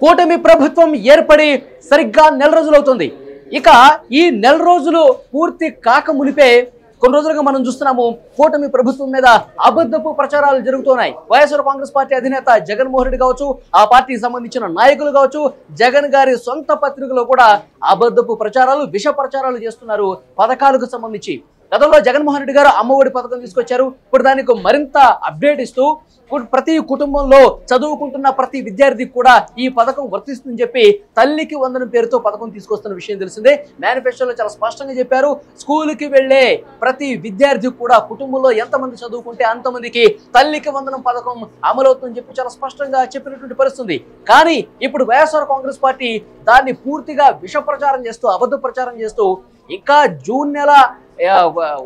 కూటమి ప్రభుత్వం ఏర్పడి సరిగ్గా నెల రోజులవుతుంది. ఇక ఈ నెల రోజులు పూర్తి కాక మునిపే కొన్ని రోజులుగా మనం చూస్తున్నాము కూటమి ప్రభుత్వం మీద అబద్ధపు ప్రచారాలు జరుగుతున్నాయి. వైఎస్ఆర్ కాంగ్రెస్ పార్టీ అధినేత జగన్మోహన్ రెడ్డి కావచ్చు, ఆ పార్టీకి సంబంధించిన నాయకులు కావచ్చు, జగన్ గారి సొంత పత్రికలో కూడా అబద్ధపు ప్రచారాలు, విష ప్రచారాలు చేస్తున్నారు పథకాలకు సంబంధించి. గతంలో జగన్మోహన్ రెడ్డి గారు అమ్మఒడి పథకం తీసుకొచ్చారు. ఇప్పుడు దానికి మరింత అప్డేట్ ఇస్తూ ప్రతి కుటుంబంలో చదువుకుంటున్న ప్రతి విద్యార్థికి కూడా ఈ పథకం వర్తిస్తుందని చెప్పి తల్లికి వందనం పేరుతో పథకం తీసుకొస్తున్న విషయం తెలిసిందే. మేనిఫెస్టోలో చాలా స్పష్టంగా చెప్పారు, స్కూల్కి వెళ్లే ప్రతి విద్యార్థి కూడా కుటుంబంలో ఎంతమంది చదువుకుంటే అంతమందికి తల్లికి వందనం పథకం అమలవుతుందని చెప్పి చాలా స్పష్టంగా చెప్పినటువంటి పరిస్థితి. కానీ ఇప్పుడు వైఎస్ఆర్ కాంగ్రెస్ పార్టీ దాన్ని పూర్తిగా విష ప్రచారం చేస్తూ, అబద్ధ ప్రచారం చేస్తూ ఇంకా జూన్ నెల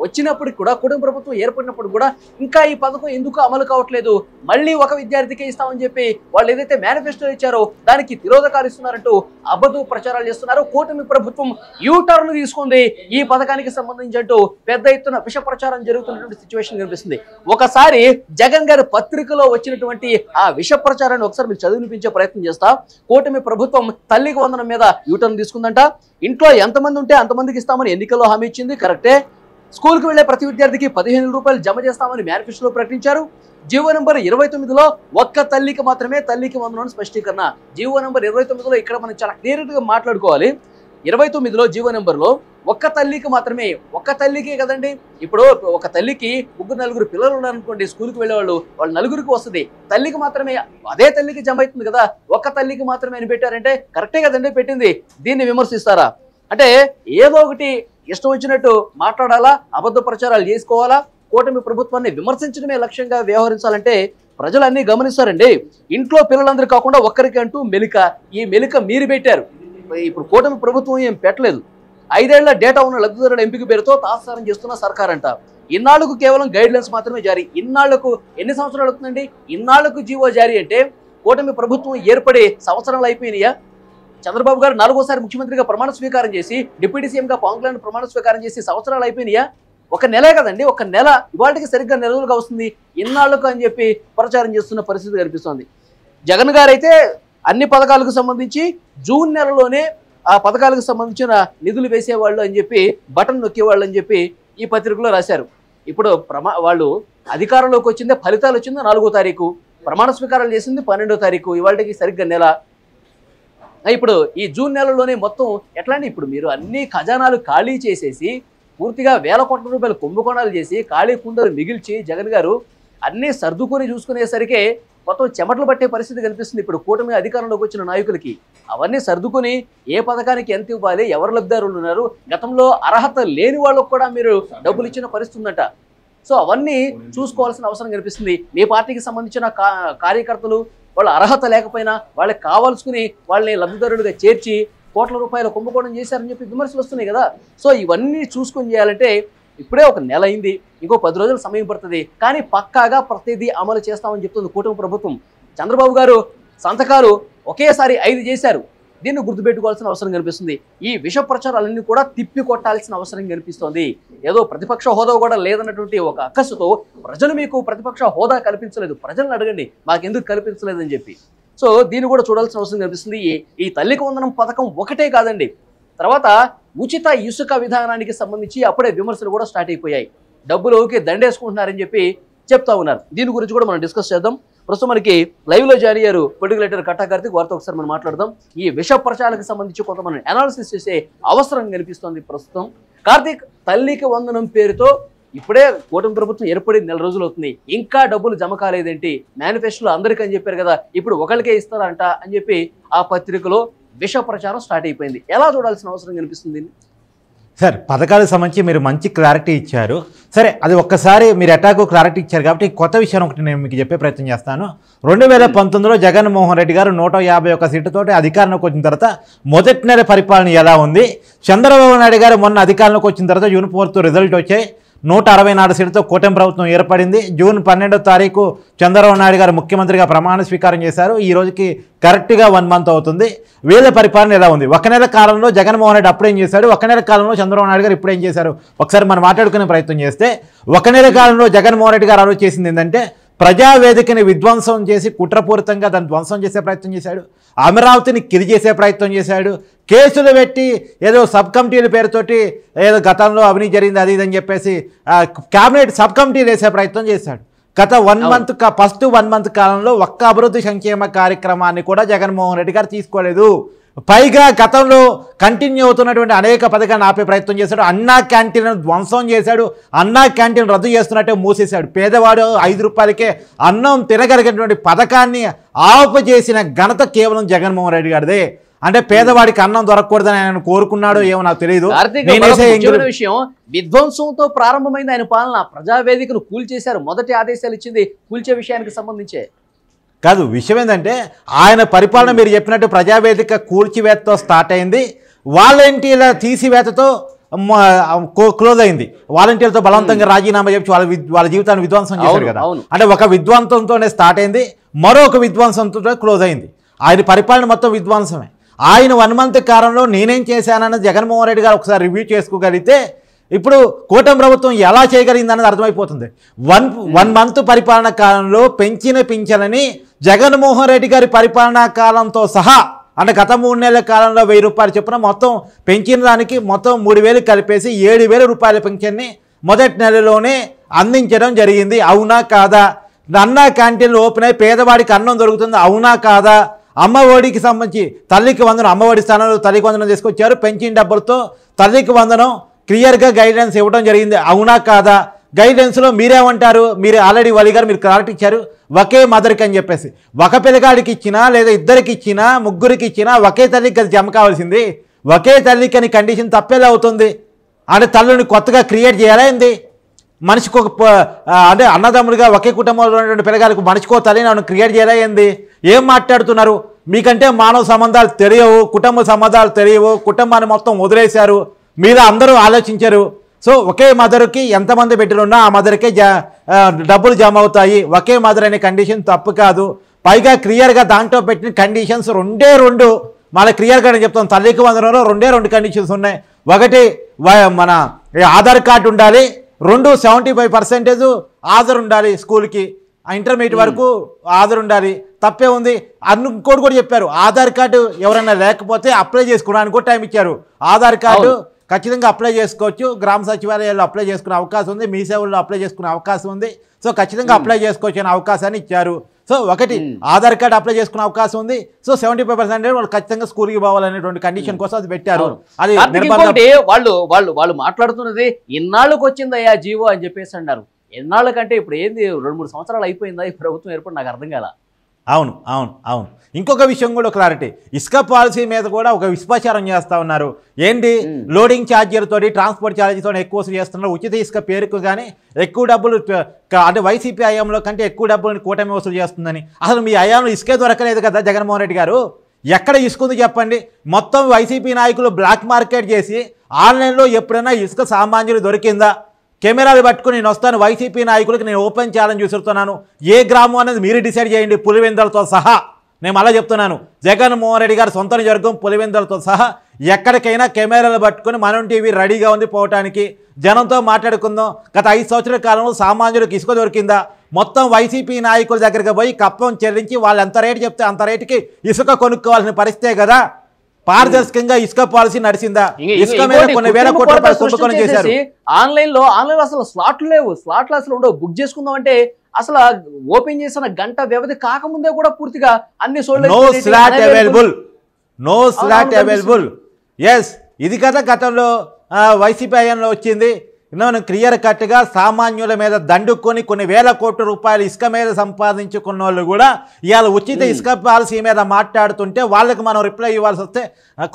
వచ్చినప్పటికి కూడా, కుటుంబ ప్రభుత్వం ఏర్పడినప్పుడు కూడా ఇంకా ఈ పథకం ఎందుకు అమలు కావట్లేదు, మళ్ళీ ఒక విద్యార్థికి ఇస్తామని చెప్పి వాళ్ళు ఏదైతే మేనిఫెస్టో ఇచ్చారో దానికి తిరోధకాలు ఇస్తున్నారంటూ అబద్ధ ప్రచారాలు చేస్తున్నారు. కూటమి ప్రభుత్వం యూటర్న్ తీసుకుంది ఈ పథకానికి సంబంధించి అంటూ పెద్ద ఎత్తున విష ప్రచారం జరుగుతున్నటువంటి సిచ్యువేషన్ కనిపిస్తుంది. ఒకసారి జగన్ గారి పత్రికలో వచ్చినటువంటి ఆ విష ప్రచారాన్ని ఒకసారి మీరు చదివినిపించే ప్రయత్నం చేస్తా. కూటమి ప్రభుత్వం తల్లికి వందనం మీద యూటర్న్ తీసుకుందంట. ఇంట్లో ఎంతమంది ఉంటే అంతమందికి ఇస్తామని ఎన్నికల్లో హామీ ఇచ్చింది, కరెక్టే. స్కూల్కి వెళ్లే ప్రతి విద్యార్థికి 15,000 రూపాయలు జమ చేస్తామని మేనిఫెస్టోలో ప్రకటించారు. జీవో నెంబర్ 29లో ఒక్క తల్లికి మాత్రమే తల్లికి వందనం స్పష్టీకరణ. జీవో నెంబర్ 29లో ఇక్కడ మనం చాలా క్లియర్గా మాట్లాడుకోవాలి. 29లో జీవో నెంబర్లో ఒక్క తల్లికి మాత్రమే, ఒక్క తల్లికే కదండి. ఇప్పుడు ఒక తల్లికి 3-4 పిల్లలు ఉన్నారనుకోండి, స్కూల్కి వెళ్ళేవాళ్ళు, వాళ్ళు 4గురికి వస్తుంది, తల్లికి మాత్రమే అదే తల్లికి జమ అవుతుంది కదా, ఒక్క తల్లికి మాత్రమే అని పెట్టారంటే కరెక్టే కదండి పెట్టింది. దీన్ని విమర్శిస్తారా? అంటే ఏదో ఒకటి ఇష్టం వచ్చినట్టు మాట్లాడాలా, అబద్ధ ప్రచారాలు చేసుకోవాలా, కూటమి ప్రభుత్వాన్ని విమర్శించడమే లక్ష్యంగా వ్యవహరించాలంటే ప్రజలు అన్నీ గమనిస్తారండి. ఇంట్లో పిల్లలందరూ కాకుండా ఒక్కరికి అంటూ మెలిక, ఈ మెలిక మీరు పెట్టారు. ఇప్పుడు కూటమి ప్రభుత్వం ఏం పెట్టలేదు. 5 ఏళ్ల డేటా ఉన్న లబ్ధిదారుల ఎంపిక పేరుతో తాత్సారం చేస్తున్న సర్కార్ అంట. ఇన్నాళ్లకు కేవలం గైడ్ లైన్స్ మాత్రమే జారీ. ఇన్నాళ్లకు ఎన్ని సంవత్సరాలు అవుతుందండి? ఇన్నాళ్లకు జీవో జారీ అంటే కూటమి ప్రభుత్వం ఏర్పడి సంవత్సరాలు అయిపోయినాయా? చంద్రబాబు గారు 4వసారి ముఖ్యమంత్రిగా ప్రమాణ స్వీకారం చేసి, డిప్యూటీ సీఎంగా పవన్ కళ్యాణ్ ప్రమాణ స్వీకారం చేసి సంవత్సరాలు అయిపోయినాయా? ఒక నెలే కదండి, ఒక నెల ఇవాళకి సరిగ్గా నెల రోజులుగా వస్తుంది. ఇన్నాళ్లకు అని చెప్పి ప్రచారం చేస్తున్న పరిస్థితి కనిపిస్తోంది. జగన్ గారు అయితే అన్ని పథకాలకు సంబంధించి జూన్ నెలలోనే ఆ పథకాలకు సంబంధించిన నిధులు వేసేవాళ్ళు అని చెప్పి, బటన్ నొక్కేవాళ్ళు అని చెప్పి ఈ పత్రికలో రాశారు. ఇప్పుడు వాళ్ళు అధికారంలోకి వచ్చిందే, ఫలితాలు వచ్చిందో 4వ తారీఖు, ప్రమాణ స్వీకారాలు చేసింది 12వ తారీఖు, ఇవాళకి సరిగ్గా నెల. ఇప్పుడు ఈ జూన్ నెలలోనే మొత్తం ఎట్లా అండి? ఇప్పుడు మీరు అన్ని ఖజానాలు ఖాళీ చేసేసి పూర్తిగా వేల కోట్ల రూపాయలు కుంభకోణాలు చేసి ఖాళీ కుండలు మిగిల్చి జగన్ గారు అన్నీ సర్దుకొని చూసుకునేసరికి మొత్తం చెమటలు పట్టే పరిస్థితి కనిపిస్తుంది ఇప్పుడు కూటమి అధికారంలోకి వచ్చిన నాయకులకి. అవన్నీ సర్దుకొని ఏ పథకానికి ఎంత ఇవ్వాలి, ఎవరు లబ్ధిదారులు ఉన్నారు, గతంలో అర్హత లేని వాళ్ళకు కూడా మీరు డబ్బులు ఇచ్చిన పరిస్థితి ఉందట. సో అవన్నీ చూసుకోవాల్సిన అవసరం కనిపిస్తుంది. మీ పార్టీకి సంబంధించిన కార్యకర్తలు వాళ్ళ అర్హత లేకపోయినా వాళ్ళకి కావాల్సుకుని వాళ్ళని లబ్ధిదారులుగా చేర్చి కోట్ల రూపాయల కుంభకోణం చేశారని చెప్పి విమర్శలు వస్తున్నాయి కదా. సో ఇవన్నీ చూసుకొని చేయాలంటే ఇప్పుడే ఒక నెల అయింది, ఇంకో 10 రోజులు సమయం పడుతుంది. కానీ పక్కాగా ప్రతిదీ అమలు చేస్తామని చెప్తుంది కూటమి ప్రభుత్వం. చంద్రబాబు గారు సంతకాలు ఒకేసారి 5 చేశారు. దీన్ని గుర్తుపెట్టుకోవాల్సిన అవసరం కనిపిస్తుంది. ఈ విష ప్రచారాలన్నీ కూడా తిప్పి కొట్టాల్సిన అవసరం కనిపిస్తోంది. ఏదో ప్రతిపక్ష హోదా కూడా లేదన్నటువంటి ఒక అక్కసుతో ప్రజలు మీకు ప్రతిపక్ష హోదా కల్పించలేదు, ప్రజలను అడగండి మాకెందుకు కల్పించలేదని చెప్పి. సో దీన్ని కూడా చూడాల్సిన అవసరం కనిపిస్తుంది. ఈ తల్లికి వందనం పథకం ఒకటే కాదండి, తర్వాత ఉచిత ఇసుక విధానానికి సంబంధించి అప్పుడే విమర్శలు కూడా స్టార్ట్ అయిపోయాయి. డబ్బులోకి దండేసుకుంటున్నారని చెప్పి చెప్తా ఉన్నారు. దీని గురించి కూడా మనం డిస్కస్ చేద్దాం. ప్రస్తుతం మనకి లైవ్లో జారీ అయ్యారు పొలిటికల్ లీడర్ కట్టా కార్తీక్, వారితో ఒకసారి మనం మాట్లాడదాం. ఈ విష ప్రచారాలకు సంబంధించి కొంతమంది అనాలిసిస్ చేసే అవసరం కనిపిస్తోంది ప్రస్తుతం. కార్తీక్, తల్లికి వందనం పేరుతో ఇప్పుడే కూటమి ప్రభుత్వం ఏర్పడి నెల రోజులు అవుతుంది, ఇంకా డబ్బులు జమ కాలేదేంటి, మేనిఫెస్టోలో అందరికీ అని చెప్పారు కదా, ఇప్పుడు ఒకరికే ఇస్తారంట అని చెప్పి ఆ పత్రికలో విష ప్రచారం స్టార్ట్ అయిపోయింది. ఎలా చూడాల్సిన అవసరం కనిపిస్తుంది? సార్, పథకాలకు సంబంధించి మీరు మంచి క్లారిటీ ఇచ్చారు. సరే, అది ఒక్కసారి మీరు ఎటాకు క్లారిటీ ఇచ్చారు కాబట్టి కొత్త విషయం ఒకటి నేను మీకు చెప్పే ప్రయత్నం చేస్తాను. 2019లో జగన్మోహన్ రెడ్డి గారు 151 సీట్లతోటి అధికారంలోకి వచ్చిన తర్వాత మొదటి నెల పరిపాలన ఎలా ఉంది, చంద్రబాబు నాయుడు గారు మొన్న అధికారంలోకి వచ్చిన తర్వాత జూన్ 4 రిజల్ట్ వచ్చాయి, 164 సీట్లతో కూటమి ప్రభుత్వం ఏర్పడింది. జూన్ 12వ తారీఖు చంద్రబాబు నాయుడు గారు ముఖ్యమంత్రిగా ప్రమాణ స్వీకారం చేశారు. ఈ రోజుకి కరెక్ట్గా 1 మంత్ అవుతుంది. వీళ్ళ పరిపాలన ఎలా ఉంది? ఒక నెల కాలంలో జగన్మోహన్ రెడ్డి అప్పుడేం చేశాడు, ఒక నెల కాలంలో చంద్రబాబు నాయుడు గారు ఇప్పుడు ఏం చేశారు, ఒకసారి మనం మాట్లాడుకునే ప్రయత్నం చేస్తే, ఒక నెల కాలంలో జగన్మోహన్ రెడ్డి గారు ఆలోచన చేసింది ఏంటంటే ప్రజావేదికని విధ్వంసం చేసి కుట్రపూరితంగా దాన్ని ధ్వంసం చేసే ప్రయత్నం చేశాడు. అమరావతిని కిరి చేసే ప్రయత్నం చేశాడు. కేసులు పెట్టి ఏదో సబ్ కమిటీల పేరుతోటి ఏదో గతంలో అవినీతి జరిగింది అది ఇదని చెప్పేసి క్యాబినెట్ సబ్ కమిటీలు వేసే ప్రయత్నం చేశాడు. గత 1 మంత్ ఫస్ట్ 1 మంత్ కాలంలో ఒక్క అభివృద్ధి సంక్షేమ కార్యక్రమాన్ని కూడా జగన్మోహన్ రెడ్డి గారు తీసుకోలేదు. పైగా గతంలో కంటిన్యూ అవుతున్నటువంటి అనేక పథకాలను ఆపే ప్రయత్నం చేశాడు. అన్నా క్యాంటీన్ను ధ్వంసం చేశాడు. అన్నా క్యాంటీన్ రద్దు చేస్తున్నట్టే మూసేశాడు. పేదవాడు 5 రూపాయలకే అన్నం తినగలిగినటువంటి పథకాన్ని ఆపు చేసిన ఘనత కేవలం జగన్మోహన్ రెడ్డి గారిదే. అంటే పేదవాడికి అన్నం దొరకకూడదని ఆయన కోరుకున్నాడో ఏమో నాకు తెలియదు. విషయం విధ్వంసంతో ప్రారంభమైంది ఆయన పాలన. ప్రజావేదికను కూల్చేశారు. మొదటి ఆదేశాలు ఇచ్చింది కూల్చే విషయానికి సంబంధించే కాదు. విషయం ఏంటంటే ఆయన పరిపాలన మీరు చెప్పినట్టు ప్రజావేదిక కూల్చివేతతో స్టార్ట్ అయింది. వాలంటీర్ల తీసివేతతో క్లోజ్ అయింది. వాలంటీర్లతో బలవంతంగా రాజీనామా చెప్పి వాళ్ళ జీవితాన్ని విధ్వంసం చేశారు కదా. అంటే ఒక విధ్వంసంతోనే స్టార్ట్ అయింది, మరొక విధ్వంసంతో క్లోజ్ అయింది. ఆయన పరిపాలన మొత్తం విధ్వంసమే. ఆయన 1 మంత్ కాలంలో నేనేం చేశానన్నది జగన్మోహన్ రెడ్డి గారు ఒకసారి రివ్యూ చేసుకోగలిగితే ఇప్పుడు కూటమి ప్రభుత్వం ఎలా చేయగలిగిందన్నది అర్థమైపోతుంది. 1 మంత్ పరిపాలన కాలంలో పెంచిన పింఛనని జగన్మోహన్ రెడ్డి గారి పరిపాలనా కాలంతో సహా అంటే గత 3 నెలల కాలంలో 1000 రూపాయలు చొప్పున మొత్తం పెంచిన దానికి మొత్తం 3000 కలిపేసి 7000 రూపాయల పెన్షన్ని మొదటి నెలలోనే అందించడం జరిగింది. అవునా కాదా? అన్నా క్యాంటీన్లు ఓపెన్ అయి పేదవాడికి అన్నం దొరుకుతుంది. అవునా కాదా? అమ్మ ఒడికి సంబంధించి తల్లికి వందనం, అమ్మ ఒడి స్థానంలో తల్లికి వందనం తీసుకొచ్చారు. పెంచిన డబ్బులతో తల్లికి వందనం క్లియర్గా గైడెన్స్ ఇవ్వడం జరిగింది. అవునా కాదా? గైడెన్స్లో మీరేమంటారు? మీరు ఆల్రెడీ వలి గారు మీరు క్లారిటీ ఇచ్చారు ఒకే మదర్కి అని చెప్పేసి. ఒక పిల్లగాడికి ఇచ్చినా లేదా ఇద్దరికి ఇచ్చినా ముగ్గురికి ఇచ్చినా ఒకే తల్లికి అది జమ కావాల్సింది. ఒకే తల్లికి అని కండిషన్ తప్పేలా అవుతుంది? అంటే తల్లిని కొత్తగా క్రియేట్ చేయాలా ఏంది? మనిషికి ఒక అంటే అన్నదమ్ములుగా ఒకే కుటుంబంలో ఉన్నటువంటి పిల్లగారికి మనిషికో తల్లిని క్రియేట్ చేయాలా ఏంది? ఏం మాట్లాడుతున్నారు? మీకంటే మానవ సంబంధాలు తెలియవు, కుటుంబ సంబంధాలు తెలియవు, కుటుంబాన్ని మొత్తం వదిలేశారు. మీరు అందరూ ఆలోచించరు. సో ఒకే మదర్కి ఎంతమంది బిడ్డలు ఉన్నా ఆ మదర్కే డబ్బులు జమ అవుతాయి. ఒకే మదర్ అనే కండిషన్ తప్పు కాదు. పైగా క్లియర్గా దాంట్లో పెట్టిన కండిషన్స్ 2 మళ్ళీ క్లియర్గా నేను చెప్తాను. తల్లికి వందనంలో 2 కండిషన్స్ ఉన్నాయి. ఒకటి మన ఆధార్ కార్డు ఉండాలి, 2 75% ఆధార్ ఉండాలి. స్కూల్కి ఇంటర్మీడియట్ వరకు ఆధార్ ఉండాలి. తప్పే ఉంది. ఇంకోటి కూడా చెప్పారు, ఆధార్ కార్డు ఎవరైనా లేకపోతే అప్లై చేసుకోవడానికి కూడా టైం ఇచ్చారు. ఆధార్ కార్డు ఖచ్చితంగా అప్లై చేసుకోవచ్చు. గ్రామ సచివాలయాల్లో అప్లై చేసుకునే అవకాశం ఉంది, మీ సేవల్లో అప్లై చేసుకునే అవకాశం ఉంది. సో ఖచ్చితంగా అప్లై చేసుకోవచ్చు అనే అవకాశాన్ని ఇచ్చారు. సో ఒకటి ఆధార్ కార్డు అప్లై చేసుకునే అవకాశం ఉంది. సో 75% వాళ్ళు ఖచ్చితంగా స్కూల్కి పోవాలనేటువంటి కండిషన్ కోసం అది పెట్టారు. అది వాళ్ళు మాట్లాడుతున్నది ఇన్నాళ్ళకి వచ్చిందయ్యా జీవో అని చెప్పేసి అన్నారు. ఎన్నాళ్ళ కంటే ఇప్పుడు ఏంది 2-3 సంవత్సరాలు అయిపోయిందా ఈ ప్రభుత్వం ఏర్పడి? నాకు అర్థం కాల. అవును అవును అవును. ఇంకొక విషయం కూడా క్లారిటీ, ఇసుక పాలసీ మీద కూడా ఒక విశ్వాచారం చేస్తూ ఉన్నారు. ఏంటి, లోడింగ్ ఛార్జీలతో ట్రాన్స్పోర్ట్ ఛార్జీతో ఎక్కువ వసూలు చేస్తున్నారు. ఉచిత ఇసుక పేరుకు కానీ ఎక్కువ డబ్బులు అంటే వైసీపీ హయాంలో కంటే ఎక్కువ డబ్బులు కూటమి వసూలు చేస్తుందని. అసలు మీ హయాంలో ఇసుకే దొరకలేదు కదా జగన్మోహన్ రెడ్డి గారు. ఎక్కడ ఇసుకుంది చెప్పండి? మొత్తం వైసీపీ నాయకులు బ్లాక్ మార్కెట్ చేసి ఆన్లైన్లో ఎప్పుడైనా ఇసుక సామాన్యులు దొరికిందా? కెమెరాలు పట్టుకుని నేను వస్తాను, వైసీపీ నాయకులకి నేను ఓపెన్ ఛాలెంజ్ చూస్తున్నాను. ఏ గ్రామం అనేది మీరు డిసైడ్ చేయండి, పులివెందులతో సహా. నేను అలా చెప్తున్నాను, జగన్మోహన్ రెడ్డి గారు సొంత నియోజకవర్గం పులివెందులతో సహా ఎక్కడికైనా కెమెరాలు పట్టుకుని మనం టీవీ రెడీగా ఉంది పోవటానికి. జనంతో మాట్లాడుకుందాం. గత 5 సంవత్సరాల కాలంలో సామాన్యులకు ఇసుక దొరికిందా? మొత్తం వైసీపీ నాయకుల దగ్గరికి పోయి కప్పం చెల్లించి వాళ్ళు ఎంత రేటు చెప్తే అంత రేటుకి ఇసుక కొనుక్కోవాల్సిన పరిస్థితే కదా. పారదర్శకంగా ఇసుక పాలసీ నడిచిందా? ఇసుక మీద కొన్ని వేల కోట్ల రూపాయలు కుంభకోణం చేశారు. ఆన్లైన్లో అసలు స్లాట్లు లేవు, స్లాట్లు అసలు ఉండవు. బుక్ చేసుకుందాం అంటే అసలు ఓపెన్ చేసిన గంట వ్యవధి కాకముందే కూడా పూర్తిగా అన్ని నో స్లాట్ అవైలబుల్. ఎస్, ఇది కదా గతంలో వైసీపీ హయాంలో వచ్చింది. క్లియర్ కట్గా సామాన్యుల మీద దండుకొని కొన్ని వేల కోట్ల రూపాయలు ఇసుక మీద సంపాదించుకున్న వాళ్ళు కూడా ఇవాళ ఉచిత ఇసుక పాలసీ మీద మాట్లాడుతుంటే వాళ్ళకి మనం రిప్లై ఇవ్వాల్సి వస్తే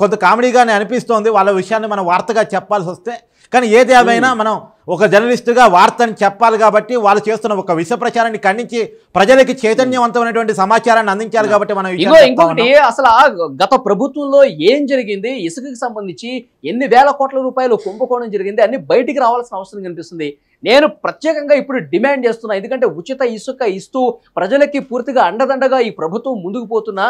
కొంత కామెడీగానే అనిపిస్తోంది. వాళ్ళ విషయాన్ని మనం వార్తగా చెప్పాల్సి వస్తే. కానీ ఏది ఏమైనా మనం ఒక జర్నలిస్టుగా వార్తని చెప్పాలి కాబట్టి వాళ్ళు చేస్తున్న ఒక విష ప్రచారాన్ని ఖండించి ప్రజలకి చైతన్యవంతమైనటువంటి సమాచారాన్ని అందించాలి కాబట్టి మనం ఇంకొకటి అసలు గత ప్రభుత్వంలో ఏం జరిగింది, ఇసుకకి సంబంధించి ఎన్ని వేల కోట్ల రూపాయలు కుంభకోణం జరిగింది అన్ని బయటికి రావాల్సిన అవసరం కనిపిస్తుంది. నేను ప్రత్యేకంగా ఇప్పుడు డిమాండ్ చేస్తున్నా, ఎందుకంటే ఉచిత ఇసుక ఇస్తూ ప్రజలకి పూర్తిగా అండదండగా ఈ ప్రభుత్వం ముందుకు పోతున్నా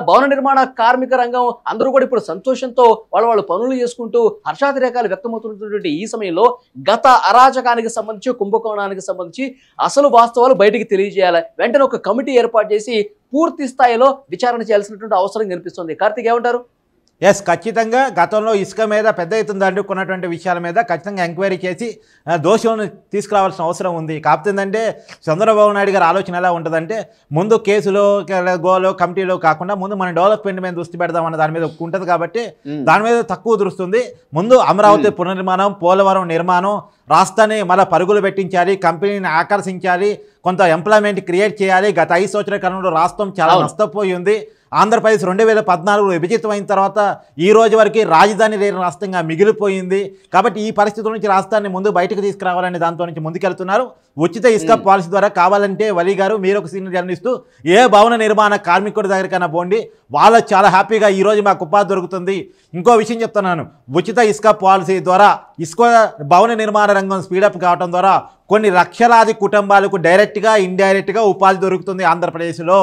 భవన నిర్మాణ కార్మిక రంగం అందరూ కూడా ఇప్పుడు సంతోషంతో వాళ్ళు పనులు చేసుకుంటూ హర్షాతిరేకాలు వ్యక్తమవుతున్నటువంటి ఈ సమయంలో గత అరాచకానికి సంబంధించి కుంభకోణానికి సంబంధించి అసలు వాస్తవాలు బయటికి తెలియజేయాలి. వెంటనే ఒక కమిటీ ఏర్పాటు చేసి పూర్తి స్థాయిలో విచారణ చేయాల్సినటువంటి అవసరం కనిపిస్తుంది. కార్తీక్ ఏమంటారు? ఎస్, ఖచ్చితంగా గతంలో ఇసుక మీద పెద్ద ఎత్తున దండుకున్నటువంటి విషయాల మీద ఖచ్చితంగా ఎంక్వైరీ చేసి దోషులను తీసుకురావాల్సిన అవసరం ఉంది. కాకపోతే ఏంటంటే చంద్రబాబు నాయుడు గారి ఆలోచన ఎలా ఉంటుందంటే ముందు కేసులో గోలో కమిటీలో కాకుండా ముందు మన డెవలప్మెంట్ మీద దృష్టి పెడదామన్న దాని మీద ఉంటుంది కాబట్టి దాని మీద తక్కువ దృష్టి. ముందు అమరావతి పునర్నిర్మాణం, పోలవరం నిర్మాణం, రాష్ట్రాన్ని మళ్ళీ పరుగులు పెట్టించాలి, కంపెనీని ఆకర్షించాలి, కొంత ఎంప్లాయ్మెంట్ క్రియేట్ చేయాలి. గత 5 సంవత్సరాల కాలంలో రాష్ట్రం చాలా నష్టపోయి ఉంది. ఆంధ్రప్రదేశ్ 2014 విభజితమైన తర్వాత ఈ రోజు వరకు రాజధాని లేని రాష్ట్రంగా మిగిలిపోయింది. కాబట్టి ఈ పరిస్థితుల నుంచి రాష్ట్రాన్ని ముందు బయటకు తీసుకురావాలని దాంతో నుంచి ముందుకెళ్తున్నారు. ఉచిత ఇసుక పాలసీ ద్వారా కావాలంటే వలి గారు మీరు ఒక సీనియర్ జర్నలిస్టు ఏ భవన నిర్మాణ కార్మికుడి దగ్గరికైనా పోండి, వాళ్ళు చాలా హ్యాపీగా ఈరోజు మాకు ఉపాధి దొరుకుతుంది. ఇంకో విషయం చెప్తున్నాను, ఉచిత ఇసుక పాలసీ ద్వారా ఇసుక భవన నిర్మాణ రంగం స్పీడప్ కావడం ద్వారా కొన్ని లక్షలాది కుటుంబాలకు డైరెక్ట్గా ఇండైరెక్ట్గా ఉపాధి దొరుకుతుంది ఆంధ్రప్రదేశ్లో.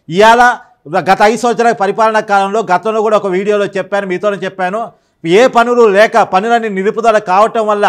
ఇవాళ గత 5 సంవత్సరాల పరిపాలనా కాలంలో గతంలో కూడా ఒక వీడియోలో చెప్పాను, మీతోనే చెప్పాను, ఏ పనులు లేక పనులన్నీ నిలుపుదల కావటం వల్ల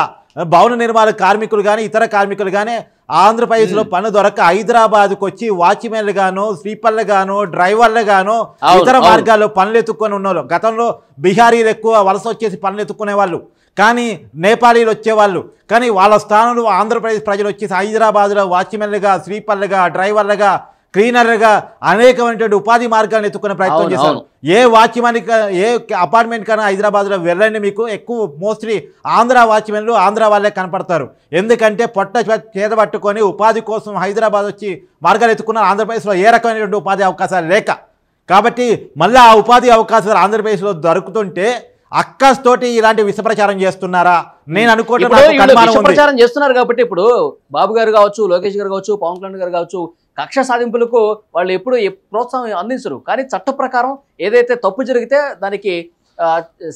భవన నిర్మాణ కార్మికులు కానీ ఇతర కార్మికులు కానీ ఆంధ్రప్రదేశ్లో పని దొరక హైదరాబాద్కు వచ్చి వాచ్మెన్లు గాను, స్వీపర్లు గాను, డ్రైవర్లు గాను ఇతర మార్గాల్లో పనులు ఎత్తుక్కొని ఉన్నారు. గతంలో బీహారీలు ఎక్కువ వలస వచ్చేసి పనులు ఎత్తుక్కునే వాళ్ళు, కానీ నేపాలీలు వచ్చేవాళ్ళు. కానీ వాళ్ళ స్థానంలో ఆంధ్రప్రదేశ్ ప్రజలు వచ్చేసి హైదరాబాద్లో వాచ్మెన్లుగా, స్వీపర్లుగా, డ్రైవర్లుగా, క్లీనర్గా అనేకమైనటువంటి ఉపాధి మార్గాలను ఎత్తుకునే ప్రయత్నం చేశారు. ఏ వాచ్మెన్ ఏ అపార్ట్మెంట్ కన్నా హైదరాబాద్లో వెళ్ళండి, మీకు ఎక్కువ మోస్ట్లీ ఆంధ్ర వాచ్మెన్లు ఆంధ్ర వాళ్ళే కనపడతారు. ఎందుకంటే పొట్ట చేత పట్టుకొని ఉపాధి కోసం హైదరాబాద్ వచ్చి మార్గాలు ఎత్తుకున్నారు. ఆంధ్రప్రదేశ్లో ఏ రకమైనటువంటి ఉపాధి అవకాశాలు లేక, కాబట్టి మళ్ళీ ఆ ఉపాధి అవకాశాలు ఆంధ్రప్రదేశ్లో దొరుకుతుంటే అక్కస్తోటి ఇలాంటి విషప్రచారం చేస్తున్నారా నేను అనుకోవడం. విషప్రచారం చేస్తున్నారు కాబట్టి ఇప్పుడు బాబు గారు కావచ్చు, లోకేష్ గారు కావచ్చు, పవన్ కళ్యాణ్ గారు కావచ్చు, కక్ష సాధింపులకు వాళ్ళు ఎప్పుడు ప్రోత్సాహం అందించరు. కానీ చట్ట ప్రకారం ఏదైతే తప్పు జరిగితే దానికి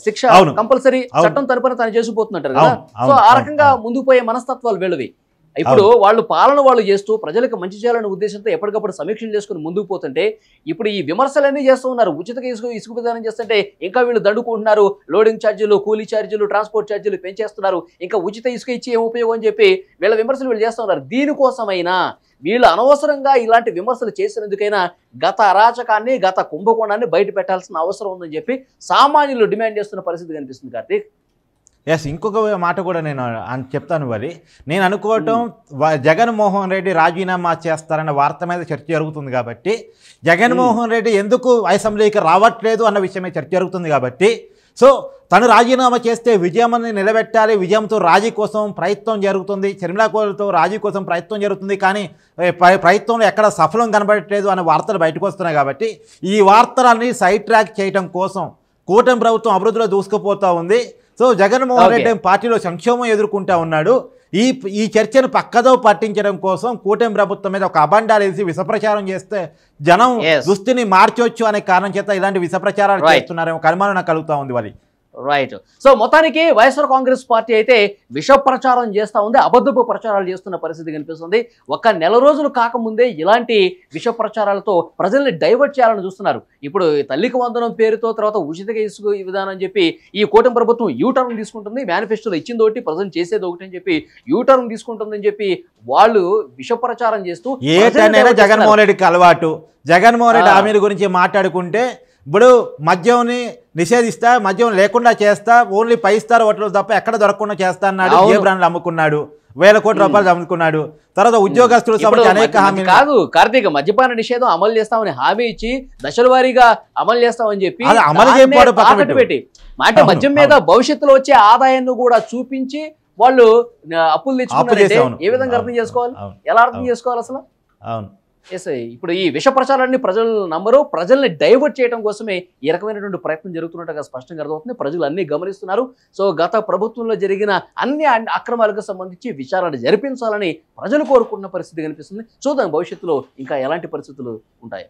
శిక్ష కంపల్సరీ, చట్టం తరపున తను చేసుకుపోతున్నట్టు కదా. సో ఆ రకంగా ముందుకు పోయే మనస్తత్వాలు వీళ్ళవి. ఇప్పుడు వాళ్ళు పాలన వాళ్ళు చేస్తూ ప్రజలకు మంచి చేయాలనే ఉద్దేశంతో ఎప్పటికప్పుడు సమీక్షలు చేసుకుని ముందుకు పోతుంటే ఇప్పుడు ఈ విమర్శలన్నీ చేస్తూ ఉన్నారు. ఉచిత ఇసుక విధానం చేస్తుంటే ఇంకా వీళ్ళు దండుకుంటున్నారు. లోడింగ్ ఛార్జీలు, కూలీ ఛార్జీలు, ట్రాన్స్పోర్ట్ ఛార్జీలు పెంచేస్తున్నారు. ఇంకా ఉచిత ఇసుక ఇచ్చి ఏం ఉపయోగం అని చెప్పి వీళ్ళ విమర్శలు వీళ్ళు చేస్తూ ఉన్నారు. దీనికోసమైనా వీళ్ళు అనవసరంగా ఇలాంటి విమర్శలు చేసినందుకైనా గత అరాచకాన్ని, గత కుంభకోణాన్ని బయట పెట్టాల్సిన అవసరం ఉందని చెప్పి సామాన్యులు డిమాండ్ చేస్తున్న పరిస్థితి కనిపిస్తుంది. కార్తీక్, ఎస్, ఇంకొక మాట కూడా నేను చెప్తాను. మరి నేను అనుకోవటం జగన్మోహన్ రెడ్డి రాజీనామా చేస్తారన్న వార్త మీద చర్చ జరుగుతుంది కాబట్టి జగన్మోహన్ రెడ్డి ఎందుకు అసెంబ్లీకి రావట్లేదు అన్న విషయమే చర్చ జరుగుతుంది కాబట్టి సో తను రాజీనామా చేస్తే విజయాన్ని నిలబెట్టాలి, విజయంతో రాజీ కోసం ప్రయత్నం జరుగుతుంది, షర్మిలాతో రాజీ కోసం ప్రయత్నం జరుగుతుంది, కానీ ప్రయత్నంలో ఎక్కడ సఫలం కనబడట్లేదు అనే వార్తలు బయటకు వస్తున్నాయి. కాబట్టి ఈ వార్తలన్నీ సైడ్ ట్రాక్ చేయడం కోసం కూటమి ప్రభుత్వం అభివృద్ధిలో దూసుకుపోతూ ఉంది. సో జగన్మోహన్ రెడ్డి పార్టీలో సంక్షోభం ఎదుర్కొంటా ఉన్నాడు. ఈ చర్చను పక్కదో పట్టించడం కోసం కూటమి ప్రభుత్వం మీద ఒక అబండాలు వేసి విషప్రచారం చేస్తే జనం దుస్థితిని మార్చొచ్చు అనే కారణం చేత ఇలాంటి విషప్రచారాలు చేస్తున్నారేమో అనుమానం నాకు కలుగుతా ఉంది. మరి రైట్. సో మొత్తానికి వైఎస్ఆర్ కాంగ్రెస్ పార్టీ అయితే విష ప్రచారం చేస్తూ ఉంది, అబద్ధపు ప్రచారాలు చేస్తున్న పరిస్థితి కనిపిస్తుంది. ఒక్క నెల రోజులు కాకముందే ఇలాంటి విష ప్రచారాలతో ప్రజల్ని డైవర్ట్ చేయాలని చూస్తున్నారు. ఇప్పుడు తల్లికి వందనం పేరుతో తర్వాత ఉచిత ఇసుక విధానం అని చెప్పి ఈ కూటమి ప్రభుత్వం యూటర్న్ తీసుకుంటుంది. మేనిఫెస్టోలో ఇచ్చింది ఒకటి, ప్రజెంట్ చేసేది ఒకటి అని చెప్పి యూటర్న్ తీసుకుంటుందని చెప్పి వాళ్ళు విష ప్రచారం చేస్తూ జగన్మోహన్ రెడ్డికి అలవాటు. జగన్మోహన్ రెడ్డి హామీల గురించి మాట్లాడుకుంటే ఇప్పుడు మద్యంని నిషేధిస్తా, మద్యం లేకుండా చేస్తా, ఓన్లీ 5 స్టార్ హోటల్ తప్ప ఎక్కడ దొరకకుండా చేస్తా అన్నాడు. ఏ బ్రాండ్లు అమ్ముకున్నాడు, 1000 కోట్ల రూపాయలు అమ్ముకున్నాడు. తర్వాత ఉద్యోగస్తులు అనేక హామీలు కాదు కార్తీక్, మద్యపాన నిషేధం అమలు చేస్తామని హామీ ఇచ్చి దశల వారీగా అమలు చేస్తామని చెప్పి అమలు చేయకపోవడం పెట్టి అంటే మద్యం మీద భవిష్యత్తులో వచ్చే ఆదాయాన్ని కూడా చూపించి వాళ్ళు అప్పులు తెచ్చుకున్నారంటే ఏ విధంగా అర్థం చేసుకోవాలి, ఎలా అర్థం చేసుకోవాలి అసలు? అవును. ఇప్పుడు ఈ విష ప్రచారాన్ని ప్రజలు నమ్మరు, ప్రజల్ని డైవర్ట్ చేయడం కోసమే ఈ రకమైనటువంటి ప్రయత్నం జరుగుతున్నట్టుగా స్పష్టంగా అర్థమవుతుంది. ప్రజలు అన్ని గమనిస్తున్నారు. సో గత ప్రభుత్వంలో జరిగిన అన్ని అక్రమాలకు సంబంధించి విచారణ జరిపించాలని ప్రజలు కోరుకున్న పరిస్థితి కనిపిస్తుంది. చూద్దాం భవిష్యత్తులో ఇంకా ఎలాంటి పరిస్థితులు ఉంటాయి.